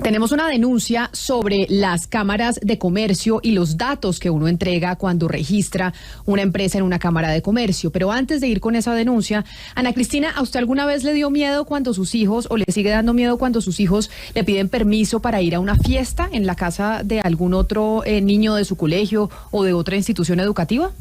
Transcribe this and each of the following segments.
Tenemos una denuncia sobre las cámaras de comercio y los datos que uno entrega cuando registra una empresa en una cámara de comercio. Pero antes de ir con esa denuncia, Ana Cristina, ¿a usted alguna vez le dio miedo cuando sus hijos, o le sigue dando miedo cuando sus hijos le piden permiso para ir a una fiesta en la casa de algún otro niño de su colegio o de otra institución educativa?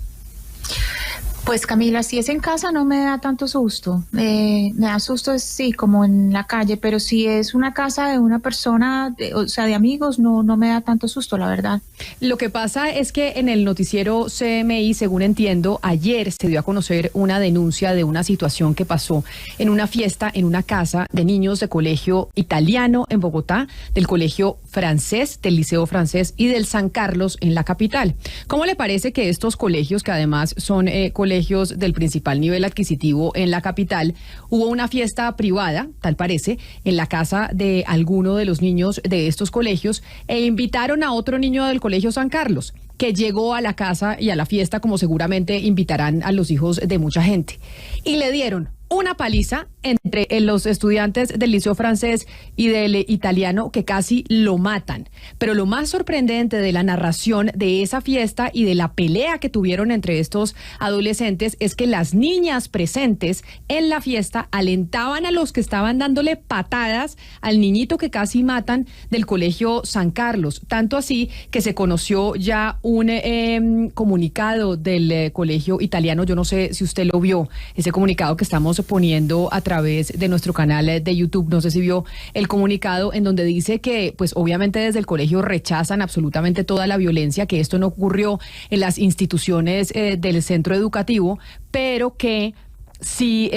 Pues Camila, si es en casa no me da tanto susto, me da susto sí, como en la calle, pero si es una casa de una persona, o sea, de amigos, no me da tanto susto, la verdad. Lo que pasa es que en el noticiero CMI, según entiendo, ayer se dio a conocer una denuncia de una situación que pasó en una fiesta en una casa de niños de colegio italiano en Bogotá, del colegio francés, del Liceo Francés y del San Carlos en la capital. ¿Cómo le parece que estos colegios, que además son colegios del principal nivel adquisitivo en la capital, hubo una fiesta privada, tal parece, en la casa de alguno de los niños de estos colegios e invitaron a otro niño del colegio San Carlos, que llegó a la casa y a la fiesta como seguramente invitarán a los hijos de mucha gente, y le dieron una paliza entre los estudiantes del Liceo Francés y del italiano, que casi lo matan? Pero lo más sorprendente de la narración de esa fiesta y de la pelea que tuvieron entre estos adolescentes es que las niñas presentes en la fiesta alentaban a los que estaban dándole patadas al niñito que casi matan del colegio San Carlos. Tanto así que se conoció ya un comunicado del colegio italiano. Yo no sé si usted lo vio, ese comunicado que estamos poniendo a través de nuestro canal de YouTube. No sé si vio el comunicado en donde dice que, pues obviamente desde el colegio rechazan absolutamente toda la violencia, que esto no ocurrió en las instituciones del centro educativo, pero que sí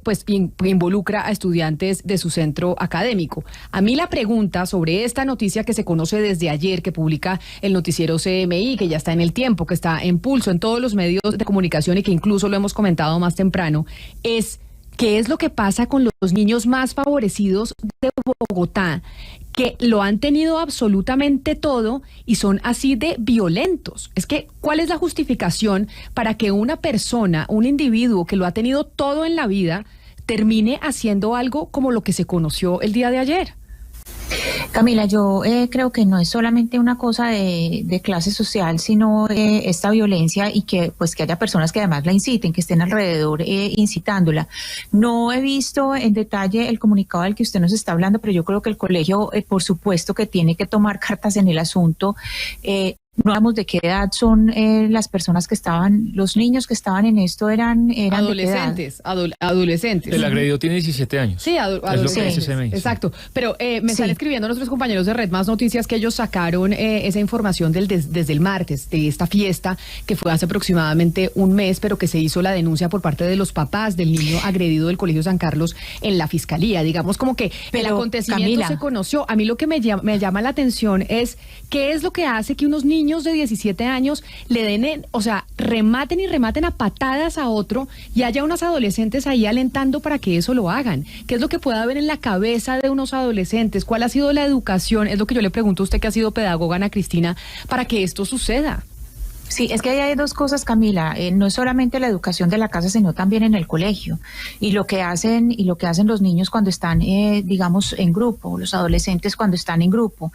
pues involucra a estudiantes de su centro académico. A mí la pregunta sobre esta noticia que se conoce desde ayer, que publica el noticiero CMI, que ya está en El Tiempo, que está en Pulso, en todos los medios de comunicación y que incluso lo hemos comentado más temprano, es ¿qué es lo que pasa con los niños más favorecidos de Bogotá, que lo han tenido absolutamente todo y son así de violentos? Es que, ¿cuál es la justificación para que una persona, un individuo que lo ha tenido todo en la vida, termine haciendo algo como lo que se conoció el día de ayer? Camila, yo creo que no es solamente una cosa de clase social, sino esta violencia y que pues que haya personas que además la inciten, que estén alrededor incitándola. No he visto en detalle el comunicado del que usted nos está hablando, pero yo creo que el colegio, por supuesto que tiene que tomar cartas en el asunto. No hablamos de qué edad son las personas que estaban, los niños que estaban en esto eran adolescentes, adolescentes. El agredido tiene 17 años. Sí, adolescentes. Es lo que dice. Exacto. Pero me están escribiendo nuestros compañeros de Red Más Noticias que ellos sacaron esa información desde el martes, de esta fiesta que fue hace aproximadamente un mes, pero que se hizo la denuncia por parte de los papás del niño agredido del Colegio San Carlos en la fiscalía. Digamos como que el acontecimiento, Camila, se conoció. A mí lo que me llama la atención es qué es lo que hace que unos niños de 17 años le den, rematen a patadas a otro y haya unos adolescentes ahí alentando para que eso lo hagan. ¿Qué es lo que puede haber en la cabeza de unos adolescentes? ¿Cuál ha sido la educación? Es lo que yo le pregunto a usted, que ha sido pedagoga, Ana Cristina, para que esto suceda. Sí, es que ahí hay dos cosas, Camila. No es solamente la educación de la casa, sino también en el colegio. Y lo que hacen los niños cuando están, digamos, en grupo, los adolescentes cuando están en grupo,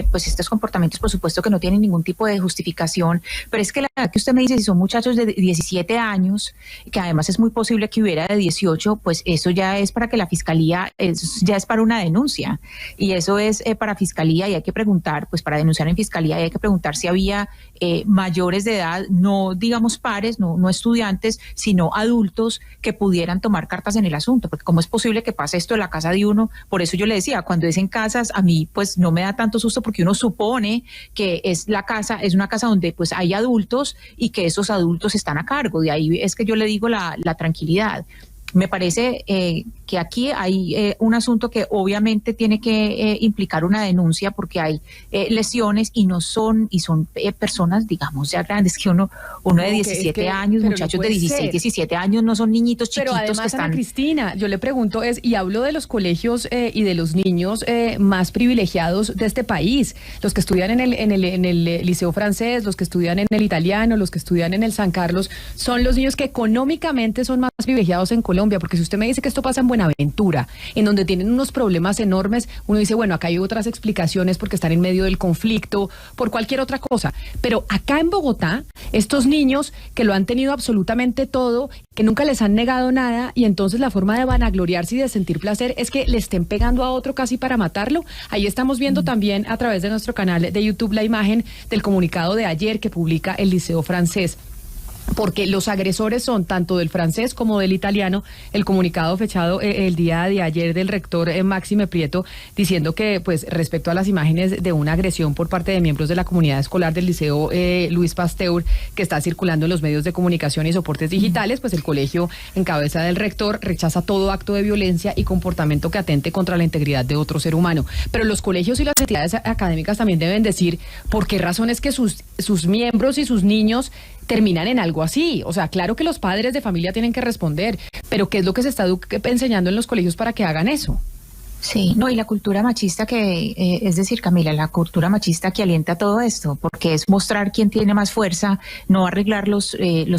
pues estos comportamientos, por supuesto, que no tienen ningún tipo de justificación. Pero es que la verdad que usted me dice, si son muchachos de 17 años, que además es muy posible que hubiera de 18, pues eso ya es para que la fiscalía, ya es para una denuncia. Y eso es para fiscalía, y hay que preguntar, pues para denunciar en fiscalía, y hay que preguntar si había mayores de edad, no digamos pares, no estudiantes, sino adultos que pudieran tomar cartas en el asunto, porque cómo es posible que pase esto en la casa de uno. Por eso yo le decía, cuando es en casas, a mí pues no me da tanto susto, porque uno supone que es una casa donde pues hay adultos y que esos adultos están a cargo. De ahí es que yo le digo la tranquilidad. Me parece que aquí hay un asunto que obviamente tiene que implicar una denuncia, porque hay lesiones y son personas, digamos, ya grandes, que uno de 17 años, muchachos de 16, 17 años, no son niñitos chiquitos. Pero además, que están... Ana Cristina, yo le pregunto y hablo de los colegios y de los niños más privilegiados de este país, los que estudian en el Liceo Francés, los que estudian en el italiano, los que estudian en el San Carlos, son los niños que económicamente son más privilegiados en Colombia. Colombia, porque si usted me dice que esto pasa en Buenaventura, en donde tienen unos problemas enormes, uno dice, bueno, acá hay otras explicaciones porque están en medio del conflicto, por cualquier otra cosa, pero acá en Bogotá, estos niños que lo han tenido absolutamente todo, que nunca les han negado nada, y entonces la forma de vanagloriarse y de sentir placer es que le estén pegando a otro casi para matarlo. Ahí estamos viendo también a través de nuestro canal de YouTube la imagen del comunicado de ayer que publica el Liceo Francés, porque los agresores son tanto del francés como del italiano. El comunicado fechado el día de ayer del rector Máxime Prieto, diciendo que pues respecto a las imágenes de una agresión por parte de miembros de la comunidad escolar del Liceo Luis Pasteur, que está circulando en los medios de comunicación y soportes digitales, pues el colegio en cabeza del rector rechaza todo acto de violencia y comportamiento que atente contra la integridad de otro ser humano. Pero los colegios y las entidades académicas también deben decir por qué razón es que sus miembros y sus niños terminan en algo así. O sea, claro que los padres de familia tienen que responder, pero ¿qué es lo que se está enseñando en los colegios para que hagan eso? Sí, no, y la cultura machista es decir, Camila, la cultura machista que alienta todo esto, porque es mostrar quién tiene más fuerza, no arreglar los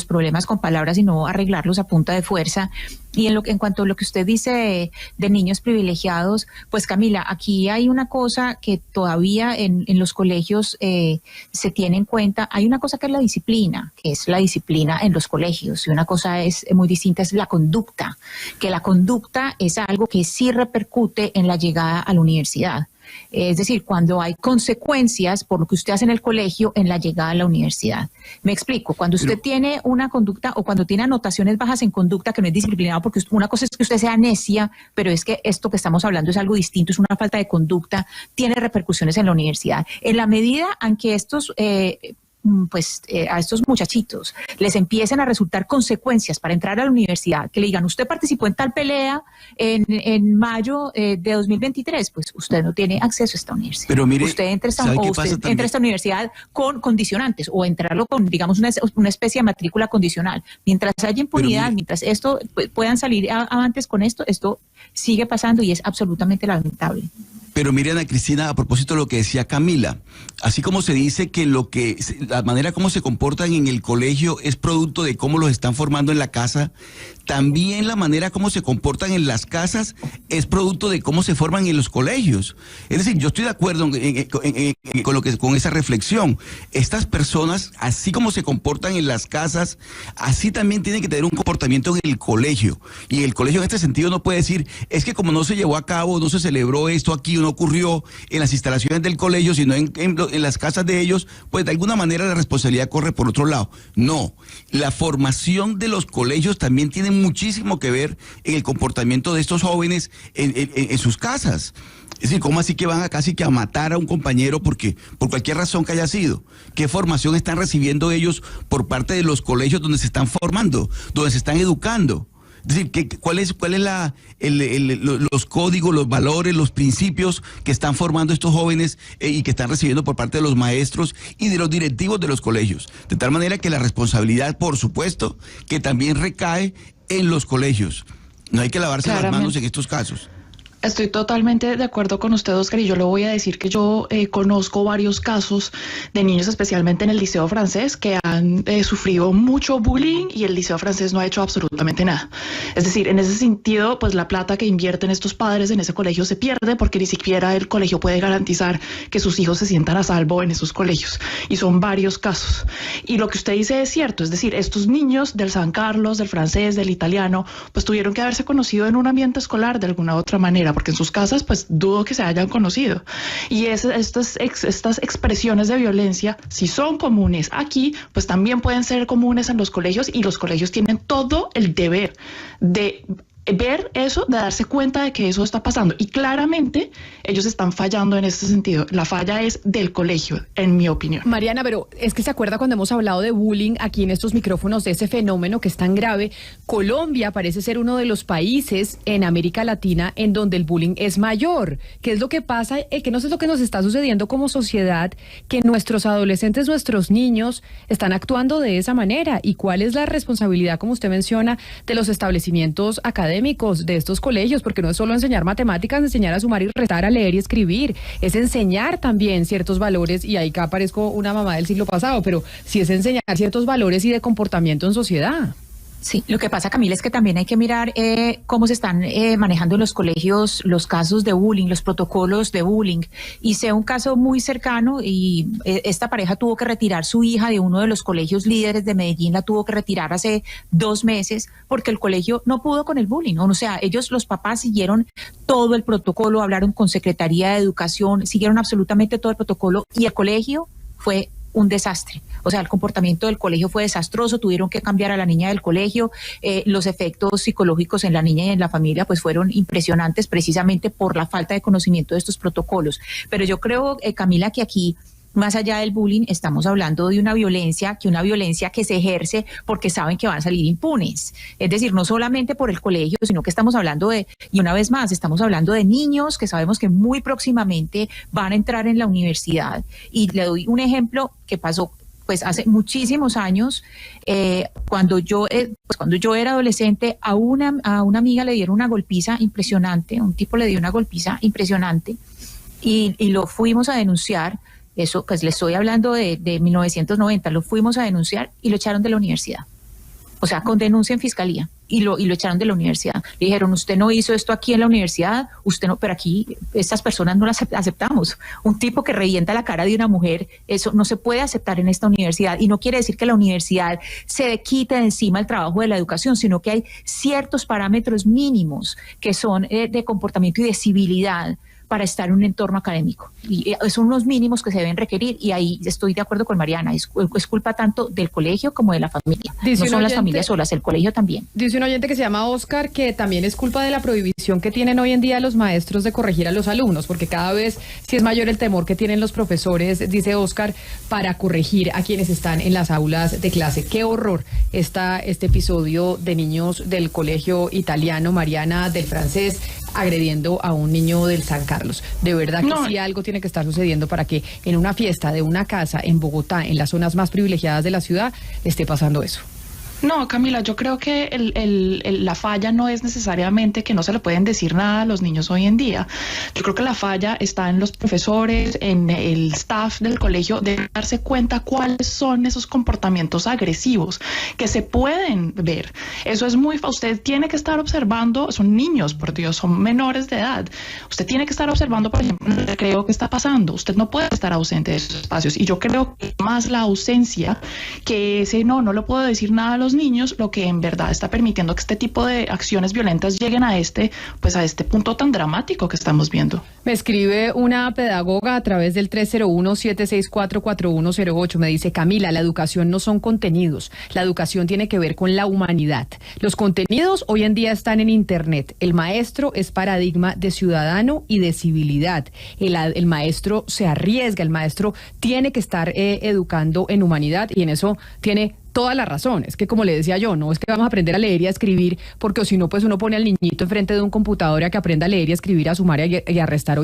problemas con palabras, sino arreglarlos a punta de fuerza. Y en cuanto a lo que usted dice de niños privilegiados, pues Camila, aquí hay una cosa que todavía en los colegios se tiene en cuenta. Hay una cosa que es la disciplina, que es la disciplina en los colegios, y una cosa es muy distinta, es la conducta, que la conducta es algo que sí repercute en la llegada a la universidad. Es decir, cuando hay consecuencias por lo que usted hace en el colegio en la llegada a la universidad. Me explico, cuando usted tiene una conducta o cuando tiene anotaciones bajas en conducta que no es disciplinado, porque una cosa es que usted sea necia, pero es que esto que estamos hablando es algo distinto, es una falta de conducta, tiene repercusiones en la universidad. En la medida en que estos a estos muchachitos les empiecen a resultar consecuencias para entrar a la universidad, que le digan, usted participó en tal pelea en mayo de 2023, pues usted no tiene acceso a esta universidad. Pero mire, usted entra a esta universidad con condicionantes, o entrarlo con, digamos, una especie de matrícula condicional. Mientras haya impunidad, mientras esto puedan salir avantes con esto sigue pasando y es absolutamente lamentable. Pero mire, Ana Cristina, a propósito de lo que decía Camila, así como se dice que la manera como se comportan en el colegio es producto de cómo los están formando en la casa, también la manera como se comportan en las casas es producto de cómo se forman en los colegios. Es decir, yo estoy de acuerdo con esa reflexión. Estas personas, así como se comportan en las casas, así también tienen que tener un comportamiento en el colegio. Y el colegio en este sentido no puede decir, es que como no se llevó a cabo, no se celebró esto aquí, no ocurrió en las instalaciones del colegio, sino en las casas de ellos, pues de alguna manera la responsabilidad corre por otro lado. No, la formación de los colegios también tiene muchísimo que ver en el comportamiento de estos jóvenes en sus casas. Es decir, ¿cómo así que van casi que a matar a un compañero por cualquier razón que haya sido? ¿Qué formación están recibiendo ellos por parte de los colegios donde se están formando, donde se están educando? Es decir, ¿cuáles los códigos, los valores, los principios que están formando estos jóvenes y que están recibiendo por parte de los maestros y de los directivos de los colegios? De tal manera que la responsabilidad, por supuesto, que también recae en los colegios. No hay que lavarse las manos en estos casos. Estoy totalmente de acuerdo con usted, Oscar, y yo le voy a decir que yo conozco varios casos de niños, especialmente en el Liceo Francés, que han sufrido mucho bullying y el Liceo Francés no ha hecho absolutamente nada. Es decir, en ese sentido, pues la plata que invierten estos padres en ese colegio se pierde porque ni siquiera el colegio puede garantizar que sus hijos se sientan a salvo en esos colegios. Y son varios casos. Y lo que usted dice es cierto, es decir, estos niños del San Carlos, del francés, del italiano, pues tuvieron que haberse conocido en un ambiente escolar de alguna u otra manera, porque en sus casas pues dudo que se hayan conocido. Y estas expresiones de violencia, si son comunes aquí, pues también pueden ser comunes en los colegios, y los colegios tienen todo el deber de ver eso, de darse cuenta de que eso está pasando, y claramente ellos están fallando en este sentido. La falla es del colegio, en mi opinión. Mariana, pero es que se acuerda cuando hemos hablado de bullying aquí en estos micrófonos, de ese fenómeno que es tan grave. Colombia parece ser uno de los países en América Latina en donde el bullying es mayor. ¿Qué es lo que pasa? ¿Qué no es lo que nos está sucediendo como sociedad? Que nuestros adolescentes, nuestros niños están actuando de esa manera. ¿Y cuál es la responsabilidad, como usted menciona, de los establecimientos académicos, de estos colegios? Porque no es solo enseñar matemáticas, enseñar a sumar y restar, a leer y escribir, es enseñar también ciertos valores, y ahí acá parezco una mamá del siglo pasado, pero sí es enseñar ciertos valores y de comportamiento en sociedad. Sí, lo que pasa, Camila, es que también hay que mirar cómo se están manejando en los colegios los casos de bullying, los protocolos de bullying. Y sé un caso muy cercano y esta pareja tuvo que retirar su hija de uno de los colegios líderes de Medellín, la tuvo que retirar hace 2 meses porque el colegio no pudo con el bullying. O sea, ellos, los papás, siguieron todo el protocolo, hablaron con Secretaría de Educación, siguieron absolutamente todo el protocolo y el colegio fue un desastre. O sea, el comportamiento del colegio fue desastroso, tuvieron que cambiar a la niña del colegio, los efectos psicológicos en la niña y en la familia pues fueron impresionantes precisamente por la falta de conocimiento de estos protocolos. Pero yo creo, Camila, que aquí, más allá del bullying, estamos hablando de una violencia que se ejerce porque saben que van a salir impunes. Es decir, no solamente por el colegio, sino que estamos hablando y una vez más, estamos hablando de niños que sabemos que muy próximamente van a entrar en la universidad. Y le doy un ejemplo que pasó pues hace muchísimos años, cuando yo era adolescente, a una amiga le dieron una golpiza impresionante, un tipo le dio una golpiza impresionante y lo fuimos a denunciar. Eso, pues le estoy hablando de 1990, lo fuimos a denunciar y lo echaron de la universidad. O sea, con denuncia en fiscalía y lo echaron de la universidad. Le dijeron, usted no hizo esto aquí en la universidad, usted no, pero aquí estas personas no las aceptamos. Un tipo que revienta la cara de una mujer, eso no se puede aceptar en esta universidad. Y no quiere decir que la universidad se quite de encima el trabajo de la educación, sino que hay ciertos parámetros mínimos que son de comportamiento y de civilidad para estar en un entorno académico. Y son unos mínimos que se deben requerir y ahí estoy de acuerdo con Mariana, es culpa tanto del colegio como de la familia. No son las familias solas, el colegio también. Dice un oyente que se llama Oscar que también es culpa de la prohibición que tienen hoy en día los maestros de corregir a los alumnos, porque cada vez sí es mayor el temor que tienen los profesores, dice Oscar, para corregir a quienes están en las aulas de clase. Qué horror este episodio de niños del colegio italiano, Mariana, del francés, agrediendo a un niño del San Carlos. De verdad que sí algo tiene que estar sucediendo para que en una fiesta de una casa en Bogotá, en las zonas más privilegiadas de la ciudad, esté pasando eso. No, Camila, yo creo que la falla no es necesariamente que no se le pueden decir nada a los niños hoy en día. Yo creo que la falla está en los profesores, en el staff del colegio, de darse cuenta cuáles son esos comportamientos agresivos que se pueden ver. Eso es usted tiene que estar observando, son niños, por Dios, son menores de edad. Usted tiene que estar observando, por ejemplo, el recreo que está pasando. Usted no puede estar ausente de esos espacios. Y yo creo que más la ausencia que ese no le puedo decir nada a los niños, lo que en verdad está permitiendo que este tipo de acciones violentas lleguen a este punto tan dramático que estamos viendo. Me escribe una pedagoga a través del 301-764-4108. Me dice, Camila, la educación no son contenidos. La educación tiene que ver con la humanidad. Los contenidos hoy en día están en Internet. El maestro es paradigma de ciudadano y de civilidad. El maestro se arriesga, el maestro tiene que estar educando en humanidad y en eso tiene toda la razón. Es que, como le decía yo, no es que vamos a aprender a leer y a escribir, porque si no, pues uno pone al niñito enfrente de un computador a que aprenda a leer y a escribir, a sumar y a restar.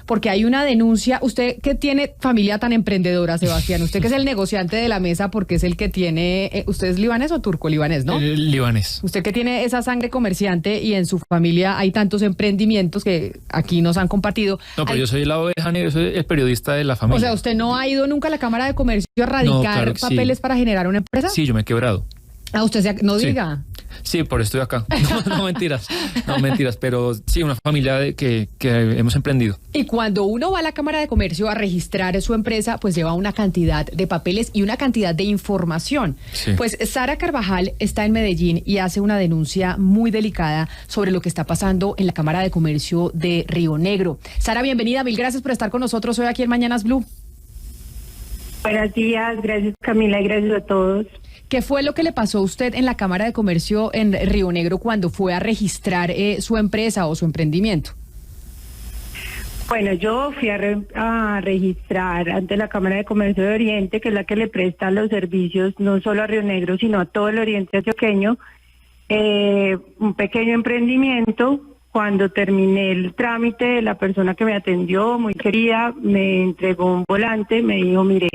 Porque hay una denuncia. Usted que tiene familia tan emprendedora, Sebastián, usted que es el negociante de la mesa porque es el que tiene, ¿usted es libanés o turco? Libanés, ¿no? Libanés. Usted que tiene esa sangre comerciante y en su familia hay tantos emprendimientos que aquí nos han compartido. No, pero yo soy la oveja negra, soy el periodista de la familia. O sea, ¿usted no ha ido nunca a la Cámara de Comercio a radicar papeles para generar una empresa? Sí, yo me he quebrado. Ah, usted no diga. Sí, por eso estoy acá. No mentiras, pero sí, una familia que hemos emprendido. Y cuando uno va a la Cámara de Comercio a registrar su empresa, pues lleva una cantidad de papeles y una cantidad de información. Sí. Pues Sara Carvajal está en Medellín y hace una denuncia muy delicada sobre lo que está pasando en la Cámara de Comercio de Río Negro. Sara, bienvenida, mil gracias por estar con nosotros hoy aquí en Mañanas Blue. Buenos días, gracias Camila y gracias a todos. ¿Qué fue lo que le pasó a usted en la Cámara de Comercio en Río Negro cuando fue a registrar su empresa o su emprendimiento? Bueno, yo fui a registrar ante la Cámara de Comercio de Oriente, que es la que le presta los servicios no solo a Río Negro, sino a todo el oriente antioqueño, un pequeño emprendimiento. Cuando terminé el trámite, la persona que me atendió, muy querida, me entregó un volante, me dijo, mire,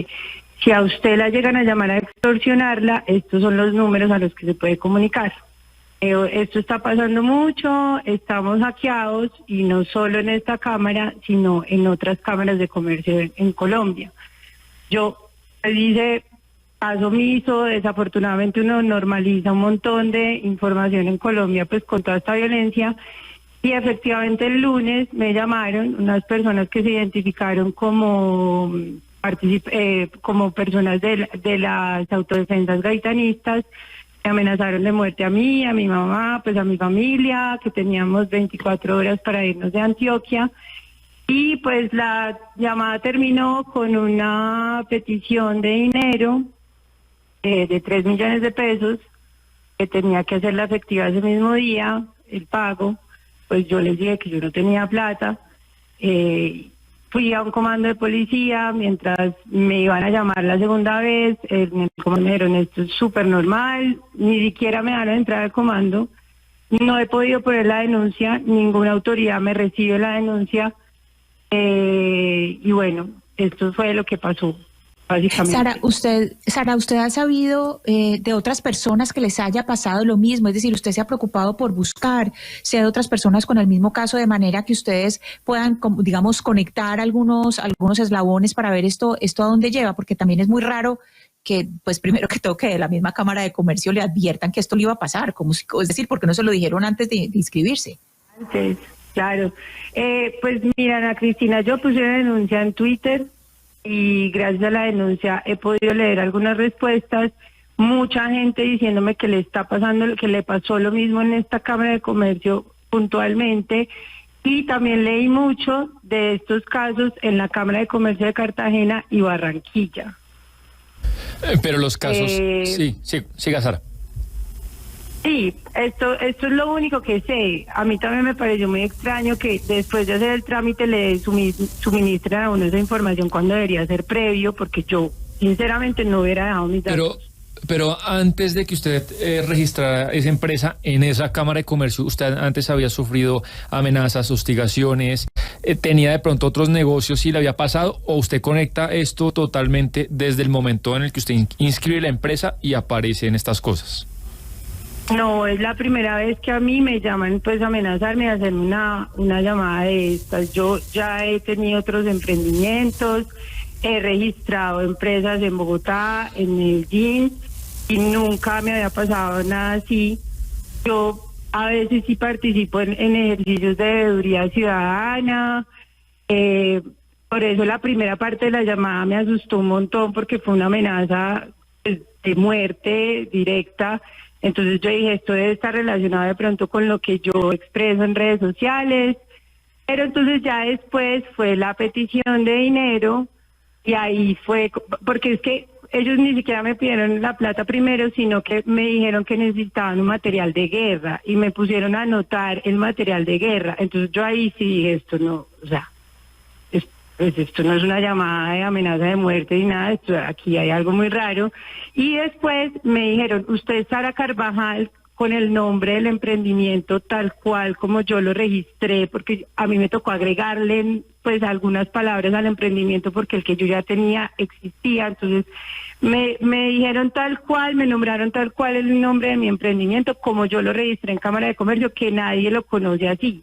Si a usted la llegan a llamar a extorsionarla, estos son los números a los que se puede comunicar. Esto está pasando mucho, estamos hackeados y no solo en esta cámara, sino en otras cámaras de comercio en Colombia. Yo dice caso omiso, desafortunadamente uno normaliza un montón de información en Colombia pues con toda esta violencia, y efectivamente el lunes me llamaron unas personas que se identificaron como personas de las autodefensas gaitanistas. Me amenazaron de muerte a mí, a mi mamá, pues a mi familia, que teníamos 24 horas para irnos de Antioquia. Y pues la llamada terminó con una petición de dinero de 3 millones de pesos, que tenía que hacerla efectiva ese mismo día, el pago. Pues yo les dije que yo no tenía plata. Fui a un comando de policía mientras me iban a llamar la segunda vez. Como me dijeron, esto es súper normal, ni siquiera me dan a entrar al comando. No he podido poner la denuncia, ninguna autoridad me recibe la denuncia. Y bueno, esto fue lo que pasó, básicamente. Sara, ¿usted ha sabido de otras personas que les haya pasado lo mismo? Es decir, ¿usted se ha preocupado por buscar si hay otras personas con el mismo caso, de manera que ustedes puedan, digamos, conectar algunos eslabones para ver esto a dónde lleva? Porque también es muy raro que, pues, primero que todo, que de la misma Cámara de Comercio le adviertan que esto le iba a pasar. Es decir, ¿por qué no se lo dijeron antes de inscribirse? Antes, claro. Pues mira, Ana Cristina, yo puse una denuncia en Twitter, y gracias a la denuncia he podido leer algunas respuestas, mucha gente diciéndome que le está pasando, que le pasó lo mismo en esta Cámara de Comercio puntualmente, y también leí mucho de estos casos en la Cámara de Comercio de Cartagena y Barranquilla. Pero los casos, sí, siga Sara. Sí, esto es lo único que sé. A mí también me pareció muy extraño que después de hacer el trámite le suministren a uno esa información cuando debería ser previo, porque yo sinceramente no hubiera dejado mis datos. Pero antes de que usted registrara esa empresa en esa Cámara de Comercio, ¿usted antes había sufrido amenazas, hostigaciones, tenía de pronto otros negocios y le había pasado, o usted conecta esto totalmente desde el momento en el que usted inscribe la empresa y aparece en estas cosas? No, es la primera vez que a mí me llaman pues a amenazarme, a hacerme una llamada de estas. Yo ya he tenido otros emprendimientos, he registrado empresas en Bogotá, en Medellín, y nunca me había pasado nada así. Yo a veces sí participo en ejercicios de veeduría ciudadana. Por eso la primera parte de la llamada me asustó un montón, porque fue una amenaza de muerte directa. Entonces yo dije, esto debe estar relacionado de pronto con lo que yo expreso en redes sociales. Pero entonces ya después fue la petición de dinero, y ahí fue, porque es que ellos ni siquiera me pidieron la plata primero, sino que me dijeron que necesitaban un material de guerra y me pusieron a anotar el material de guerra. Entonces yo ahí sí dije, esto no, o sea, pues esto no es una llamada de amenaza de muerte ni nada, aquí hay algo muy raro. Y después me dijeron, usted es Sara Carvajal, con el nombre del emprendimiento tal cual como yo lo registré, porque a mí me tocó agregarle pues algunas palabras al emprendimiento porque el que yo ya tenía existía. Entonces me dijeron tal cual, me nombraron tal cual el nombre de mi emprendimiento como yo lo registré en Cámara de Comercio, que nadie lo conoce así.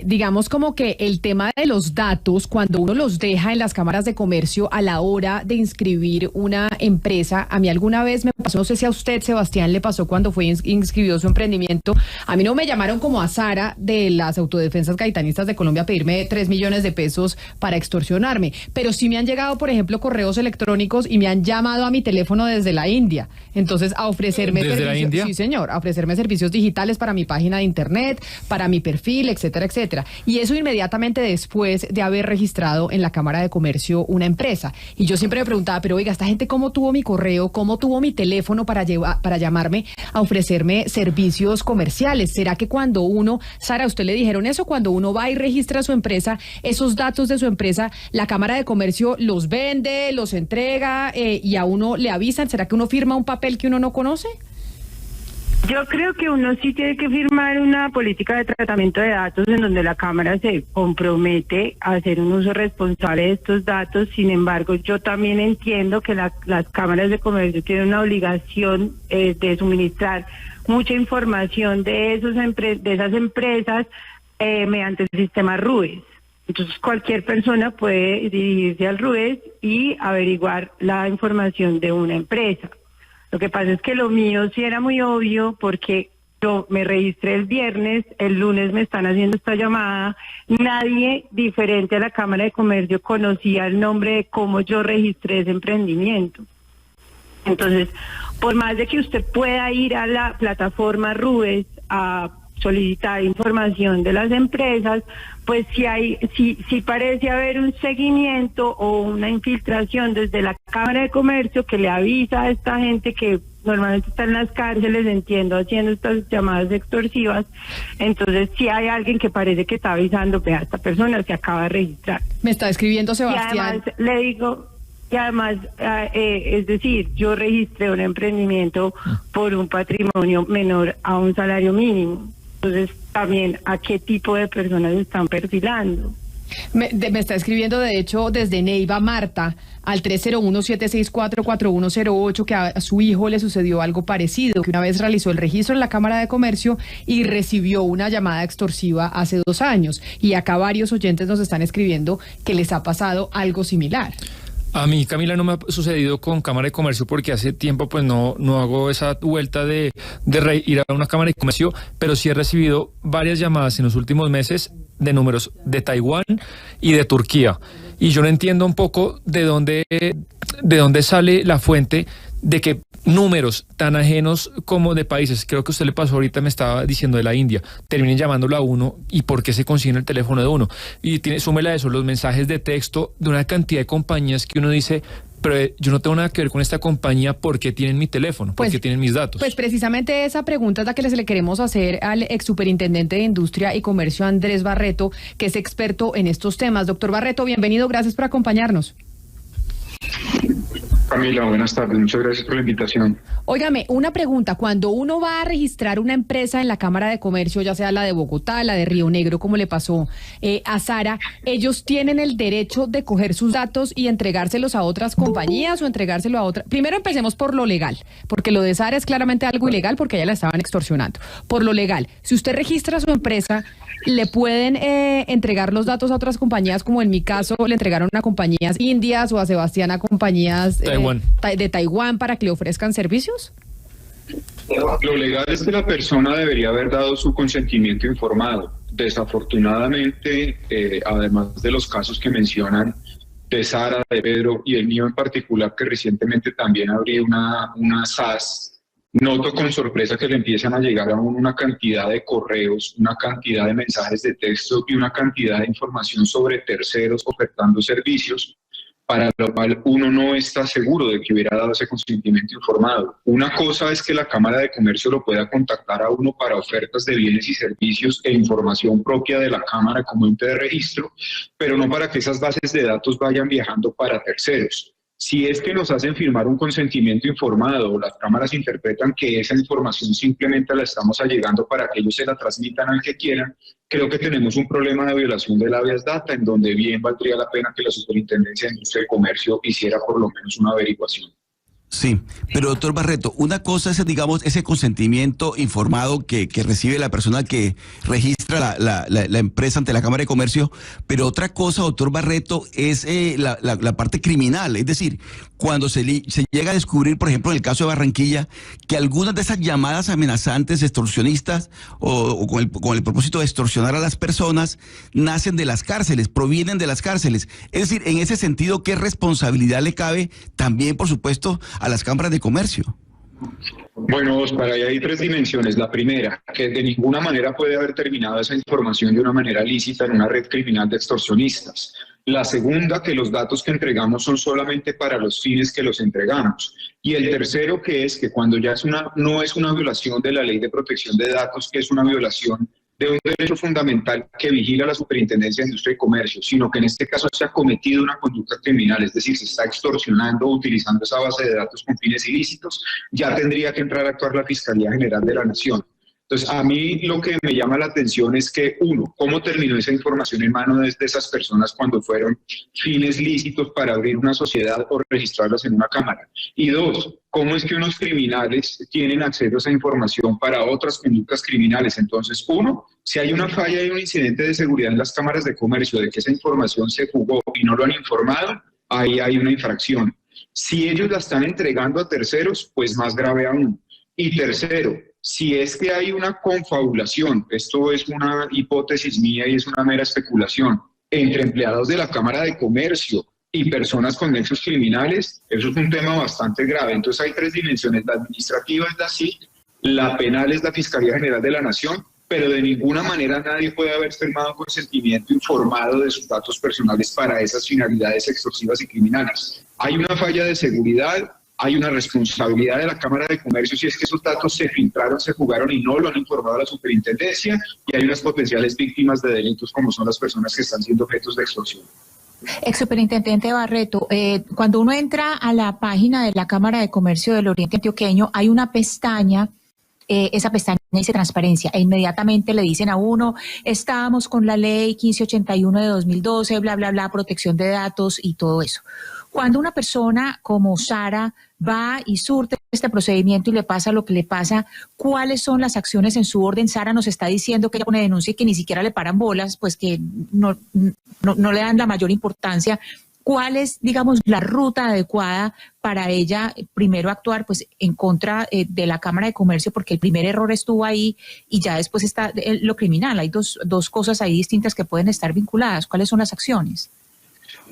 Digamos como que el tema de los datos, cuando uno los deja en las cámaras de comercio a la hora de inscribir una empresa, a mí alguna vez me pasó, no sé si a usted, Sebastián, le pasó cuando fue inscribió su emprendimiento. A mí no me llamaron como a Sara de las autodefensas gaitanistas de Colombia a pedirme 3 millones de pesos para extorsionarme, pero sí me han llegado, por ejemplo, correos electrónicos y me han llamado a mi teléfono desde la India. Entonces, a ofrecerme ¿Desde la India? Sí, señor, a ofrecerme servicios digitales para mi página de internet, para mi perfil, etcétera, etcétera. Y eso inmediatamente después de haber registrado en la Cámara de Comercio una empresa. Y yo siempre me preguntaba, pero oiga, ¿esta gente cómo tuvo mi correo, cómo tuvo mi teléfono para llamarme a ofrecerme servicios comerciales? ¿Será que cuando uno, Sara, a usted le dijeron eso, cuando uno va y registra su empresa, esos datos de su empresa, la Cámara de Comercio los vende, los entrega y a uno le avisan? ¿Será que uno firma un papel que uno no conoce? Yo creo que uno sí tiene que firmar una política de tratamiento de datos en donde la Cámara se compromete a hacer un uso responsable de estos datos. Sin embargo, yo también entiendo que las cámaras de comercio tienen una obligación de suministrar mucha información de esas empresas mediante el sistema RUES. Entonces, cualquier persona puede dirigirse al RUES y averiguar la información de una empresa. Lo que pasa es que lo mío sí era muy obvio porque yo me registré el viernes, el lunes me están haciendo esta llamada, nadie diferente a la Cámara de Comercio conocía el nombre de cómo yo registré ese emprendimiento. Entonces, por más de que usted pueda ir a la plataforma RUES a solicitar información de las empresas, pues sí parece haber un seguimiento o una infiltración desde la Cámara de Comercio que le avisa a esta gente que normalmente está en las cárceles, entiendo, haciendo estas llamadas extorsivas. Entonces sí hay alguien que parece que está avisando, vea, esta persona se acaba de registrar. Me está escribiendo Sebastián. Y además le digo, es decir, yo registré un emprendimiento por un patrimonio menor a un salario mínimo. Entonces, también, ¿a qué tipo de personas están perfilando? Me está escribiendo, de hecho, desde Neiva Marta al 301-764-4108 que a su hijo le sucedió algo parecido, que una vez realizó el registro en la Cámara de Comercio y recibió una llamada extorsiva hace 2 años. Y acá varios oyentes nos están escribiendo que les ha pasado algo similar. A mí, Camila, no me ha sucedido con Cámara de Comercio porque hace tiempo pues no hago esa vuelta de ir a una Cámara de Comercio, pero sí he recibido varias llamadas en los últimos meses de números de Taiwán y de Turquía. Y yo no entiendo un poco de dónde sale la fuente de que números tan ajenos como de países, creo que a usted le pasó ahorita, me estaba diciendo de la India, terminen llamándolo a uno y por qué se consiguen el teléfono de uno. Y súmele a eso los mensajes de texto de una cantidad de compañías que uno dice, pero yo no tengo nada que ver con esta compañía, ¿por qué tienen mi teléfono? ¿Por qué tienen mis datos? Pues precisamente esa pregunta es la que le queremos hacer al ex superintendente de Industria y Comercio, Andrés Barreto, que es experto en estos temas. Doctor Barreto, bienvenido, gracias por acompañarnos. Camila, buenas tardes, muchas gracias por la invitación. Óigame, una pregunta, cuando uno va a registrar una empresa en la Cámara de Comercio, ya sea la de Bogotá, la de Río Negro, como le pasó a Sara, ¿ellos tienen el derecho de coger sus datos y entregárselos a otras compañías o entregárselo a otras? Primero empecemos por lo legal, porque lo de Sara es claramente algo ilegal porque a ella la estaban extorsionando. Por lo legal, si usted registra su empresa, ¿le pueden entregar los datos a otras compañías, como en mi caso le entregaron a compañías indias o a Sebastián a compañías de Taiwán para que le ofrezcan servicios? Lo legal es que la persona debería haber dado su consentimiento informado. Desafortunadamente, además de los casos que mencionan de Sara, de Pedro y el mío en particular, que recientemente también abrí una SAS, noto con sorpresa que le empiezan a llegar a uno una cantidad de correos, una cantidad de mensajes de texto y una cantidad de información sobre terceros ofertando servicios, para lo cual uno no está seguro de que hubiera dado ese consentimiento informado. Una cosa es que la Cámara de Comercio lo pueda contactar a uno para ofertas de bienes y servicios e información propia de la Cámara como ente de registro, pero no para que esas bases de datos vayan viajando para terceros. Si es que nos hacen firmar un consentimiento informado o las cámaras interpretan que esa información simplemente la estamos allegando para que ellos se la transmitan al que quieran, creo que tenemos un problema de violación del habeas data, en donde bien valdría la pena que la Superintendencia de Industria y Comercio hiciera por lo menos una averiguación. Sí, pero doctor Barreto, una cosa es, digamos, ese consentimiento informado que recibe la persona que registra la empresa ante la Cámara de Comercio, pero otra cosa, doctor Barreto, es la parte criminal, es decir, cuando se llega a descubrir, por ejemplo, en el caso de Barranquilla, que algunas de esas llamadas amenazantes, extorsionistas o con el propósito de extorsionar a las personas, nacen de las cárceles, provienen de las cárceles. Es decir, en ese sentido, ¿qué responsabilidad le cabe también, por supuesto, a las cámaras de comercio? Bueno, Oscar, ahí hay 3 dimensiones. La primera, que de ninguna manera puede haber terminado esa información de una manera lícita en una red criminal de extorsionistas. La segunda, que los datos que entregamos son solamente para los fines que los entregamos. Y el tercero, que es que cuando ya no es una violación de la Ley de Protección de Datos, que es una violación de un derecho fundamental que vigila la Superintendencia de Industria y Comercio, sino que en este caso se ha cometido una conducta criminal, es decir, se está extorsionando o utilizando esa base de datos con fines ilícitos, ya tendría que entrar a actuar la Fiscalía General de la Nación. Entonces, a mí lo que me llama la atención es que, uno, ¿cómo terminó esa información en manos de esas personas cuando fueron fines lícitos para abrir una sociedad o registrarlas en una cámara? Y dos, ¿cómo es que unos criminales tienen acceso a esa información para otras conductas criminales? Entonces, uno, si hay una falla y un incidente de seguridad en las cámaras de comercio de que esa información se jugó y no lo han informado, ahí hay una infracción. Si ellos la están entregando a terceros, pues más grave aún. Y tercero, si es que hay una confabulación, esto es una hipótesis mía y es una mera especulación, entre empleados de la Cámara de Comercio y personas con nexos criminales, eso es un tema bastante grave. Entonces hay tres dimensiones: la administrativa es la SIC, la penal es la Fiscalía General de la Nación, pero de ninguna manera nadie puede haber firmado consentimiento informado de sus datos personales para esas finalidades extorsivas y criminales. Hay una falla de seguridad, hay una responsabilidad de la Cámara de Comercio si es que esos datos se filtraron, se jugaron y no lo han informado a la Superintendencia, y hay unas potenciales víctimas de delitos como son las personas que están siendo objetos de extorsión. Superintendente Barreto, cuando uno entra a la página de la Cámara de Comercio del Oriente Antioqueño, hay una pestaña, esa pestaña dice transparencia, e inmediatamente le dicen a uno, estamos con la ley 1581 de 2012, bla, bla, bla, protección de datos y todo eso. Cuando una persona como Sara va y surte este procedimiento y le pasa lo que le pasa, ¿cuáles son las acciones en su orden? Sara nos está diciendo que ella pone denuncia y que ni siquiera le paran bolas, pues que no le dan la mayor importancia. ¿Cuál es, digamos, la ruta adecuada para ella primero actuar pues en contra de la Cámara de Comercio, porque el primer error estuvo ahí y ya después está lo criminal? Hay dos cosas ahí distintas que pueden estar vinculadas. ¿Cuáles son las acciones?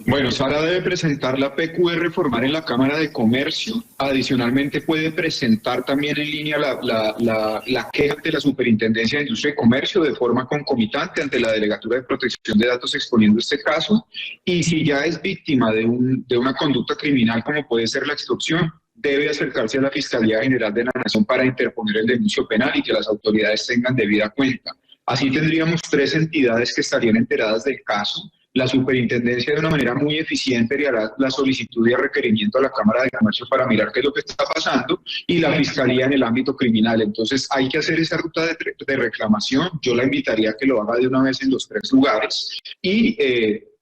Bueno, Sara debe presentar la PQR formal en la Cámara de Comercio. Adicionalmente puede presentar también en línea la queja ante la Superintendencia de Industria y Comercio de forma concomitante ante la Delegatura de Protección de Datos exponiendo este caso. Y si ya es víctima de una conducta criminal como puede ser la extorsión, debe acercarse a la Fiscalía General de la Nación para interponer el denuncio penal y que las autoridades tengan debida cuenta. Así tendríamos tres entidades que estarían enteradas del caso. La Superintendencia de una manera muy eficiente hará la solicitud y el requerimiento a la Cámara de Comercio para mirar qué es lo que está pasando, y la Fiscalía en el ámbito criminal. Entonces hay que hacer esa ruta de reclamación. Yo la invitaría a que lo haga de una vez en los tres lugares y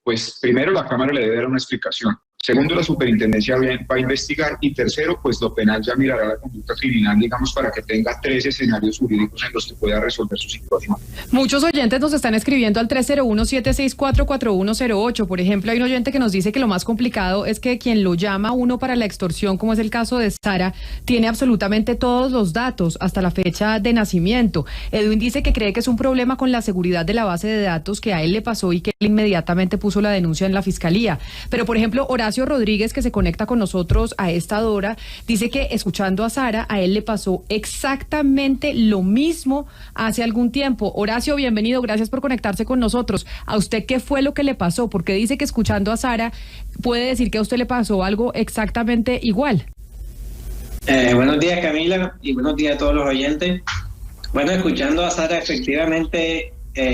pues primero la Cámara le debe dar una explicación. Segundo, la Superintendencia va a investigar. Y tercero, pues lo penal ya mirará la conducta criminal, digamos, para que tenga tres escenarios jurídicos en los que pueda resolver su situación. Muchos oyentes nos están escribiendo al 301-764-4108. Por ejemplo, hay un oyente que nos dice que lo más complicado es que quien lo llama a uno para la extorsión, como es el caso de Sara, tiene absolutamente todos los datos, hasta la fecha de nacimiento. Edwin dice que cree que es un problema con la seguridad de la base de datos que a él le pasó y que él inmediatamente puso la denuncia en la Fiscalía. Pero, por ejemplo, Horacio Rodríguez, que se conecta con nosotros a esta hora, dice que escuchando a Sara, a él le pasó exactamente lo mismo hace algún tiempo. Horacio, bienvenido, gracias por conectarse con nosotros. ¿A usted qué fue lo que le pasó? Porque dice que escuchando a Sara puede decir que a usted le pasó algo exactamente igual. Buenos días, Camila, y buenos días a todos los oyentes. Bueno, escuchando a Sara, efectivamente,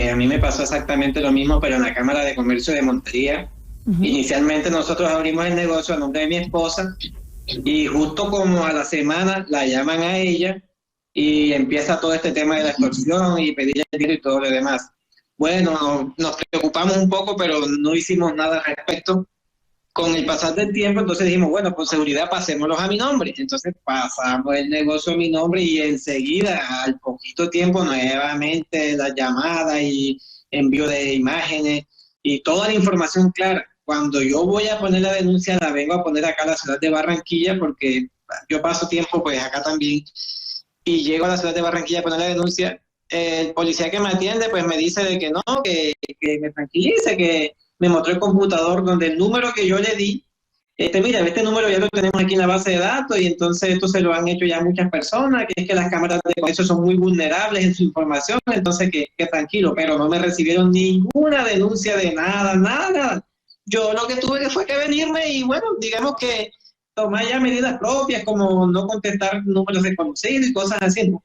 a mí me pasó exactamente lo mismo, pero en la Cámara de Comercio de Montería. Inicialmente nosotros abrimos el negocio a nombre de mi esposa y justo como a la semana la llaman a ella y empieza todo este tema de la extorsión y pedirle dinero y todo lo demás. Bueno, nos preocupamos un poco, pero no hicimos nada al respecto. Con el pasar del tiempo, entonces dijimos, bueno, por seguridad pasémoslos a mi nombre. Entonces pasamos el negocio a mi nombre y enseguida, al poquito tiempo, nuevamente la llamada y envío de imágenes y toda la información clara. Cuando yo voy a poner la denuncia, la vengo a poner acá a la ciudad de Barranquilla, porque yo paso tiempo pues acá también, y llego a la ciudad de Barranquilla a poner la denuncia. El policía que me atiende pues me dice de que no, que me tranquilice, que me mostró el computador donde el número que yo le di, mira, este número ya lo tenemos aquí en la base de datos y entonces esto se lo han hecho ya muchas personas, que es que las cámaras de comercio son muy vulnerables en su información, entonces que tranquilo, pero no me recibieron ninguna denuncia de nada. Yo lo que tuve fue que venirme y bueno, digamos que tomar ya medidas propias como no contestar números desconocidos y cosas así, ¿no?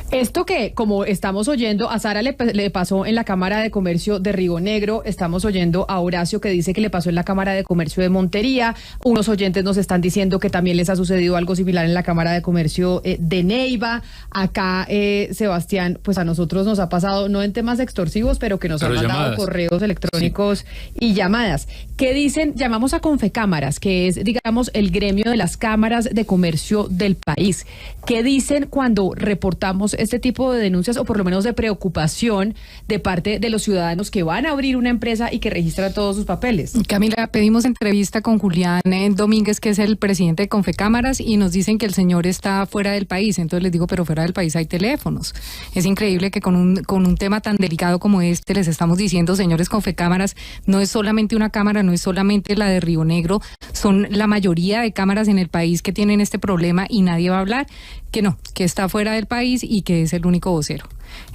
Esto que, como estamos oyendo, a Sara le pasó en la Cámara de Comercio de Río Negro, estamos oyendo a Horacio que dice que le pasó en la Cámara de Comercio de Montería, unos oyentes nos están diciendo que también les ha sucedido algo similar en la Cámara de Comercio de Neiva. Acá, Sebastián, pues a nosotros nos ha pasado, no en temas extorsivos, pero que nos han mandado llamadas, correos electrónicos y llamadas. ¿Qué dicen? Llamamos a Confecámaras, que es, digamos, el gremio de las cámaras de comercio del país. ¿Qué dicen cuando reportamos este tipo de denuncias o por lo menos de preocupación de parte de los ciudadanos que van a abrir una empresa y que registran todos sus papeles? Camila, pedimos entrevista con Julián Domínguez, que es el presidente de Confecámaras, y nos dicen que el señor está fuera del país. Entonces les digo, pero fuera del país hay teléfonos. Es increíble que con un tema tan delicado como este les estamos diciendo, señores Confecámaras, no es solamente una cámara, no es solamente la de Río Negro, son la mayoría de cámaras en el país que tienen este problema y nadie va a hablar, que no, que está fuera del país y que es el único vocero.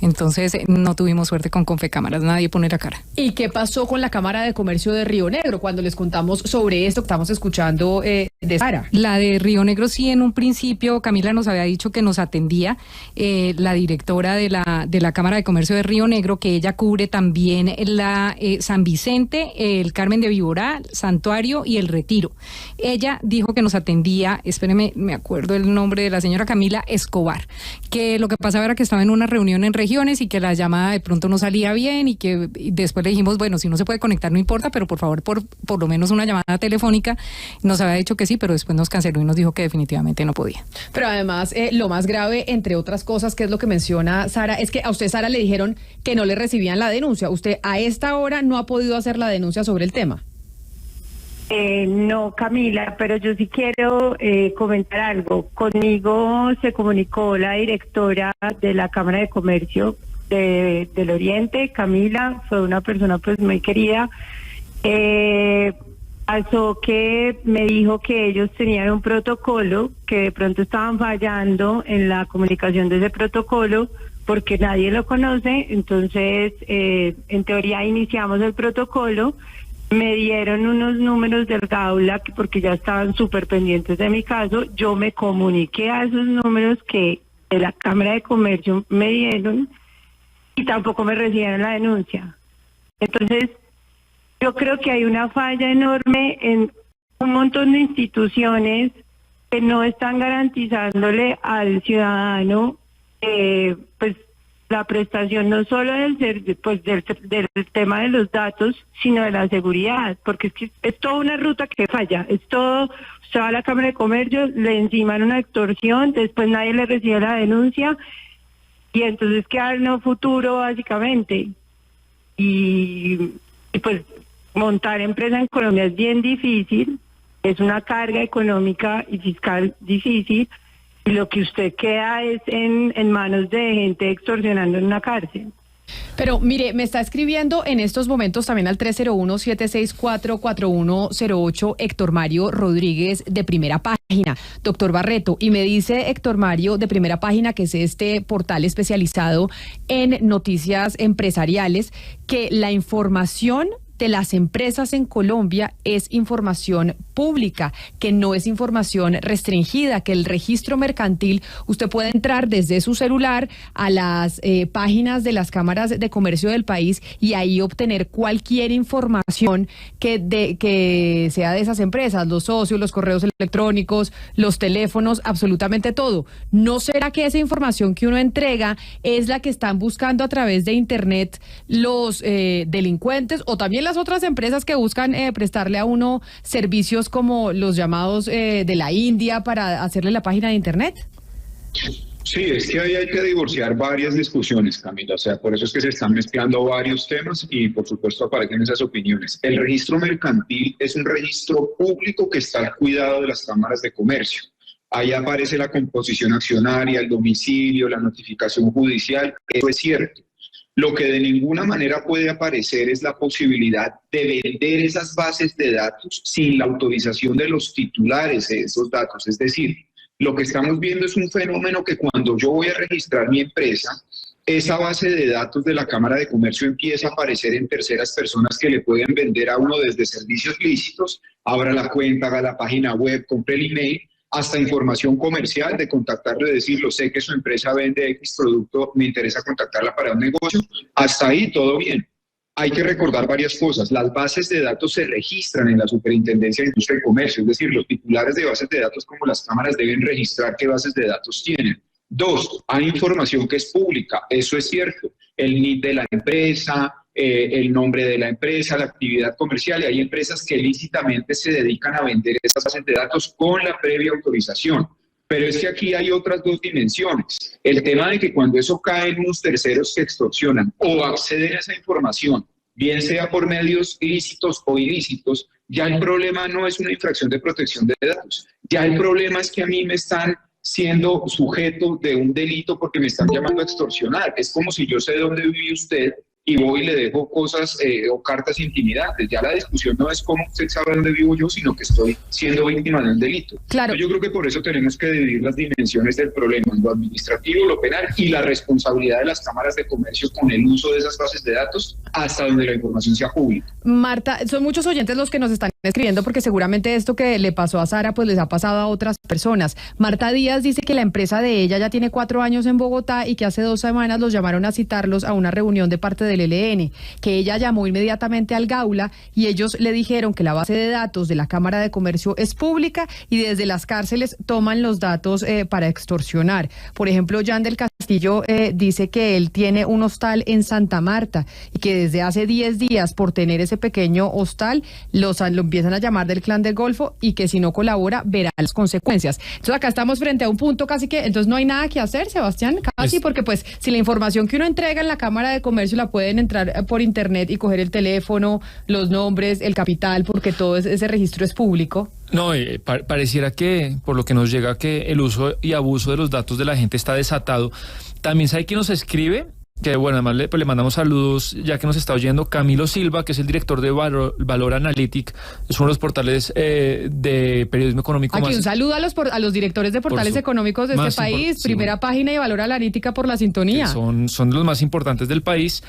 Entonces no tuvimos suerte con Confecámaras, nadie pone la cara. ¿Y qué pasó con la Cámara de Comercio de Río Negro cuando les contamos sobre esto que estamos escuchando de Sara? La de Río Negro sí, en un principio Camila nos había dicho que nos atendía la directora de la Cámara de Comercio de Río Negro, que ella cubre también la San Vicente, el Carmen de Viborá, Santuario y el Retiro. Ella dijo que nos atendía, espéreme, me acuerdo el nombre de la señora Camila Escobar, que lo que pasaba era que estaba en una reunión en regiones y que la llamada de pronto no salía bien y que después le dijimos, bueno, si no se puede conectar no importa, pero por favor, por lo menos una llamada telefónica. Nos había dicho que sí, pero después nos canceló y nos dijo que definitivamente no podía. Pero además, lo más grave, entre otras cosas, que es lo que menciona Sara, es que a usted, Sara, le dijeron que no le recibían la denuncia. ¿Usted a esta hora no ha podido hacer la denuncia sobre el tema? No, Camila, pero yo sí quiero comentar algo. Conmigo se comunicó la directora de la Cámara de Comercio del Oriente, Camila, fue una persona pues muy querida. Pasó que me dijo que ellos tenían un protocolo, que de pronto estaban fallando en la comunicación de ese protocolo porque nadie lo conoce. Entonces, en teoría iniciamos el protocolo. Me dieron unos números del Gaula porque ya estaban súper pendientes de mi caso. Yo me comuniqué a esos números que de la Cámara de Comercio me dieron y tampoco me recibieron la denuncia. Entonces, yo creo que hay una falla enorme en un montón de instituciones que no están garantizándole al ciudadano pues la prestación no solo del tema de los datos, sino de la seguridad, porque es que es toda una ruta que falla, es todo, usted va a la Cámara de Comercio, le enciman una extorsión, después nadie le recibe la denuncia, y entonces queda en un futuro básicamente, y pues montar empresa en Colombia es bien difícil, es una carga económica y fiscal difícil, y lo que usted queda es en manos de gente extorsionando en una cárcel. Pero mire, me está escribiendo en estos momentos también al 301-764-4108 Héctor Mario Rodríguez de Primera Página, doctor Barreto, y me dice Héctor Mario de Primera Página, que es este portal especializado en noticias empresariales, que la información de las empresas en Colombia es información pública, que no es información restringida, que el registro mercantil, usted puede entrar desde su celular a las páginas de las cámaras de comercio del país y ahí obtener cualquier información que sea de esas empresas, los socios, los correos electrónicos, los teléfonos, absolutamente todo. ¿No será que esa información que uno entrega es la que están buscando a través de Internet los delincuentes o también las otras empresas que buscan prestarle a uno servicios como los llamados de la India para hacerle la página de Internet? Sí, es que ahí hay que divorciar varias discusiones, Camila. O sea, por eso es que se están mezclando varios temas y, por supuesto, aparecen esas opiniones. El registro mercantil es un registro público que está al cuidado de las cámaras de comercio. Ahí aparece la composición accionaria, el domicilio, la notificación judicial. Eso es cierto. Lo que de ninguna manera puede aparecer es la posibilidad de vender esas bases de datos sin la autorización de los titulares de esos datos. Es decir, lo que estamos viendo es un fenómeno que cuando yo voy a registrar mi empresa, esa base de datos de la Cámara de Comercio empieza a aparecer en terceras personas que le pueden vender a uno desde servicios lícitos, abra la cuenta, haga la página web, compre el email, hasta información comercial de contactarlo y decirlo, sé que su empresa vende X producto, me interesa contactarla para un negocio, hasta ahí todo bien. Hay que recordar varias cosas. Las bases de datos se registran en la Superintendencia de Industria y Comercio, es decir, los titulares de bases de datos como las cámaras deben registrar qué bases de datos tienen. 2, hay información que es pública, eso es cierto, el NID de la empresa, el nombre de la empresa, la actividad comercial, y hay empresas que lícitamente se dedican a vender esas bases de datos con la previa autorización. Pero es que aquí hay otras 2 dimensiones. El tema de que cuando eso cae en unos terceros que extorsionan o acceden a esa información, bien sea por medios lícitos o ilícitos, ya el problema no es una infracción de protección de datos. Ya el problema es que a mí me están siendo sujeto de un delito porque me están llamando a extorsionar. Es como si yo sé dónde vive usted y voy y le dejo cosas o cartas intimidantes. Ya la discusión no es cómo usted sabe dónde vivo yo, sino que estoy siendo víctima de un delito. Claro. Yo creo que por eso tenemos que dividir las dimensiones del problema, lo administrativo, lo penal y la responsabilidad de las cámaras de comercio con el uso de esas bases de datos hasta donde la información sea pública. Marta, son muchos oyentes los que nos están escribiendo porque seguramente esto que le pasó a Sara pues les ha pasado a otras personas. Marta Díaz dice que la empresa de ella ya tiene 4 años en Bogotá y que hace 2 semanas los llamaron a citarlos a una reunión de parte del ELN, que ella llamó inmediatamente al Gaula y ellos le dijeron que la base de datos de la Cámara de Comercio es pública y desde las cárceles toman los datos para extorsionar. Por ejemplo, Jan del Castillo dice que él tiene un hostal en Santa Marta y que desde hace 10 días por tener ese pequeño hostal lo empiezan a llamar del Clan del Golfo y que si no colabora verá las consecuencias. Entonces acá estamos frente a un punto casi que entonces no hay nada que hacer, Sebastián, casi porque pues si la información que uno entrega en la Cámara de Comercio la pueden entrar por internet y coger el teléfono, los nombres, el capital, porque todo ese registro es público. No, pareciera que, por lo que nos llega, que el uso y abuso de los datos de la gente está desatado. También sabe quién nos escribe, que bueno, además le mandamos saludos ya que nos está oyendo, Camilo Silva, que es el director de Valor Analytic, es uno de los portales de periodismo económico. Aquí un saludo a los directores de portales económicos de este país, primera página y Valor Analítica por la sintonía. Son de los más importantes del país,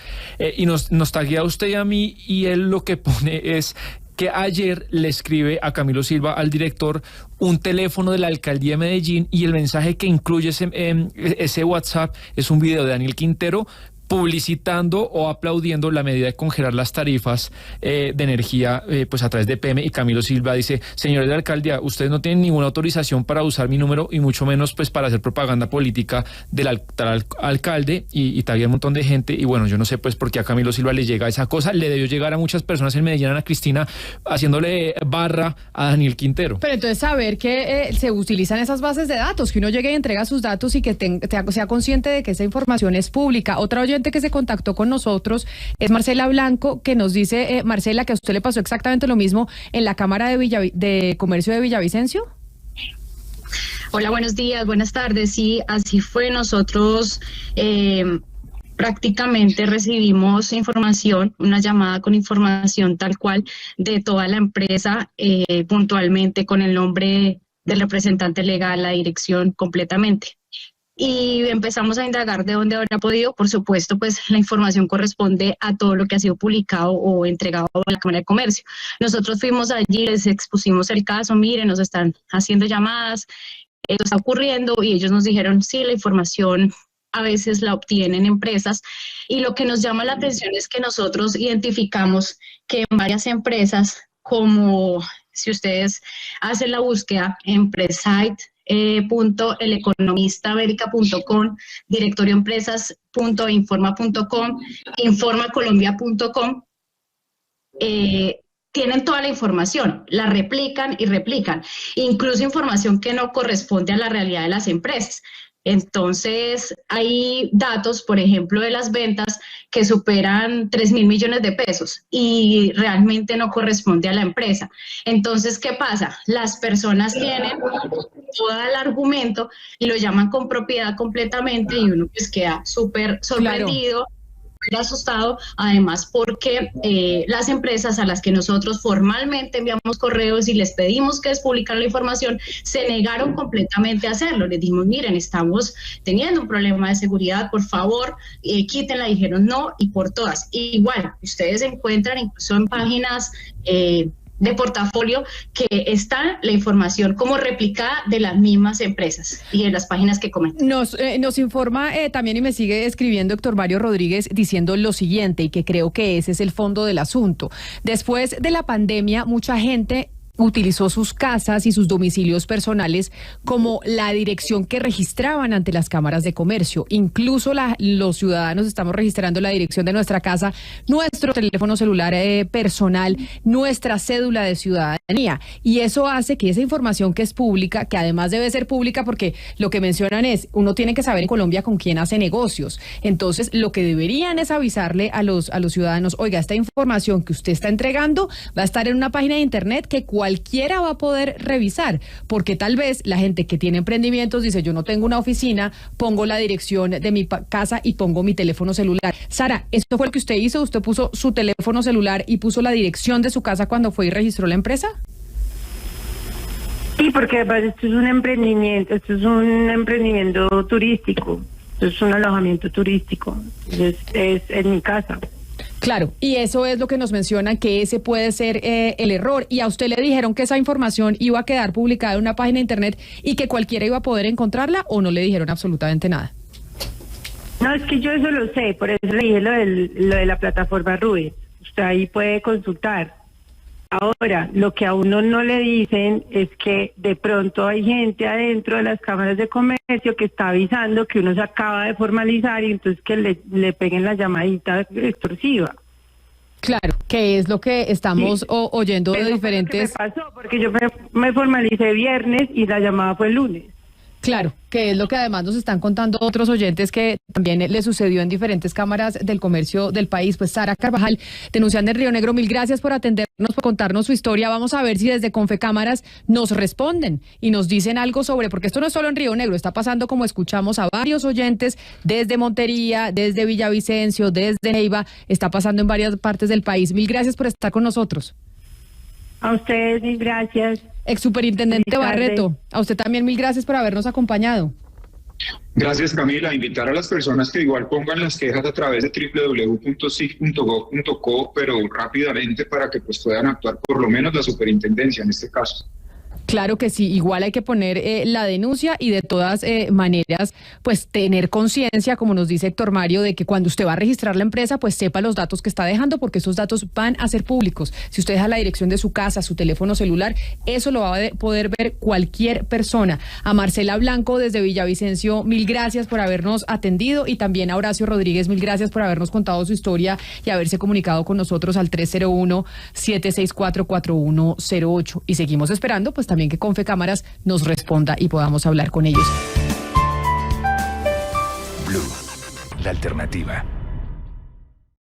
y nos taguea usted y a mí, y él lo que pone es que ayer le escribe a Camilo Silva, al director, un teléfono de la alcaldía de Medellín y el mensaje que incluye ese WhatsApp es un video de Daniel Quintero publicitando o aplaudiendo la medida de congelar las tarifas de energía pues a través de PM. Y Camilo Silva dice: señores de la alcaldía, ustedes no tienen ninguna autorización para usar mi número y mucho menos pues para hacer propaganda política del alcalde, y todavía un montón de gente. Y bueno, yo no sé pues por qué a Camilo Silva le llega esa cosa. Le debió llegar a muchas personas en Medellín, a Ana Cristina, haciéndole barra a Daniel Quintero. Pero entonces saber que se utilizan esas bases de datos, que uno llegue y entrega sus datos y que sea consciente de que esa información es pública. Otra oyente que se contactó con nosotros es Marcela Blanco, que nos dice, Marcela, que a usted le pasó exactamente lo mismo en la Cámara de Comercio de Villavicencio. Hola, buenos días, buenas tardes. Sí, así fue. Nosotros prácticamente recibimos información, una llamada con información tal cual de toda la empresa, puntualmente con el nombre del representante legal, la dirección completamente. Y empezamos a indagar de dónde habría podido. Por supuesto, pues la información corresponde a todo lo que ha sido publicado o entregado a la Cámara de Comercio. Nosotros fuimos allí, les expusimos el caso, miren, nos están haciendo llamadas, esto está ocurriendo, y ellos nos dijeron, sí, la información a veces la obtienen empresas, y lo que nos llama la atención es que nosotros identificamos que en varias empresas, como si ustedes hacen la búsqueda en Presite, eleconomistaamerica.com, directorioempresas.informa.com, informacolombia.com, tienen toda la información, la replican y replican, incluso información que no corresponde a la realidad de las empresas. Entonces, hay datos, por ejemplo, de las ventas que superan 3.000 millones de pesos y realmente no corresponde a la empresa. Entonces, ¿qué pasa? Las personas tienen todo el argumento y lo llaman con propiedad completamente, y uno pues queda súper sorprendido. Claro. Asustado, además porque las empresas a las que nosotros formalmente enviamos correos y les pedimos que despublicaran la información, se negaron completamente a hacerlo. Les dijimos, miren, estamos teniendo un problema de seguridad, por favor, quítenla. Dijeron no, y por todas. Igual, ustedes encuentran incluso en páginas de portafolio que está la información como replicada de las mismas empresas y en las páginas que comenté. Nos informa también y me sigue escribiendo Héctor Mario Rodríguez diciendo lo siguiente, y que creo que ese es el fondo del asunto. Después de la pandemia, mucha gente utilizó sus casas y sus domicilios personales como la dirección que registraban ante las cámaras de comercio. Incluso los ciudadanos estamos registrando la dirección de nuestra casa, nuestro teléfono celular personal, nuestra cédula de ciudadanía. Y eso hace que esa información que es pública, que además debe ser pública porque lo que mencionan es, uno tiene que saber en Colombia con quién hace negocios. Entonces, lo que deberían es avisarle a los ciudadanos, oiga, esta información que usted está entregando va a estar en una página de internet que cualquiera va a poder revisar, porque tal vez la gente que tiene emprendimientos dice, yo no tengo una oficina, pongo la dirección de mi casa y pongo mi teléfono celular. Sara, ¿esto fue lo que usted hizo? ¿Usted puso su teléfono celular y puso la dirección de su casa cuando fue y registró la empresa? Sí, porque esto es un emprendimiento, turístico, esto es un alojamiento turístico, es en mi casa. Claro, y eso es lo que nos mencionan, que ese puede ser el error. ¿Y a usted le dijeron que esa información iba a quedar publicada en una página de internet y que cualquiera iba a poder encontrarla, o no le dijeron absolutamente nada? No, es que yo eso lo sé, por eso le dije lo de la plataforma RUE. Usted ahí puede consultar. Ahora, lo que a uno no le dicen es que de pronto hay gente adentro de las cámaras de comercio que está avisando que uno se acaba de formalizar y entonces que le peguen la llamadita extorsiva. Claro, que es lo que estamos oyendo de diferentes... Me pasó, porque yo me formalicé viernes y la llamada fue el lunes. Claro, que es lo que además nos están contando otros oyentes que también le sucedió en diferentes cámaras del comercio del país. Pues Sara Carvajal, denunciante en Río Negro, mil gracias por atendernos, por contarnos su historia. Vamos a ver si desde Confecámaras nos responden y nos dicen algo sobre, porque esto no es solo en Río Negro, está pasando, como escuchamos a varios oyentes, desde Montería, desde Villavicencio, desde Neiva, está pasando en varias partes del país. Mil gracias por estar con nosotros. A ustedes, mil gracias. Ex superintendente Barreto, a usted también mil gracias por habernos acompañado. Gracias, Camila. Invitar a las personas que igual pongan las quejas a través de www.sig.gov.co, pero rápidamente, para que pues puedan actuar por lo menos la superintendencia en este caso. Claro que sí, igual hay que poner la denuncia y de todas maneras, pues tener conciencia, como nos dice Héctor Mario, de que cuando usted va a registrar la empresa, pues sepa los datos que está dejando, porque esos datos van a ser públicos. Si usted deja la dirección de su casa, su teléfono celular, eso lo va a poder ver cualquier persona. A Marcela Blanco desde Villavicencio, mil gracias por habernos atendido, y también a Horacio Rodríguez, mil gracias por habernos contado su historia y haberse comunicado con nosotros al 301-764-4108. Y seguimos esperando, pues también que Confecámaras nos responda y podamos hablar con ellos. Blue, la alternativa.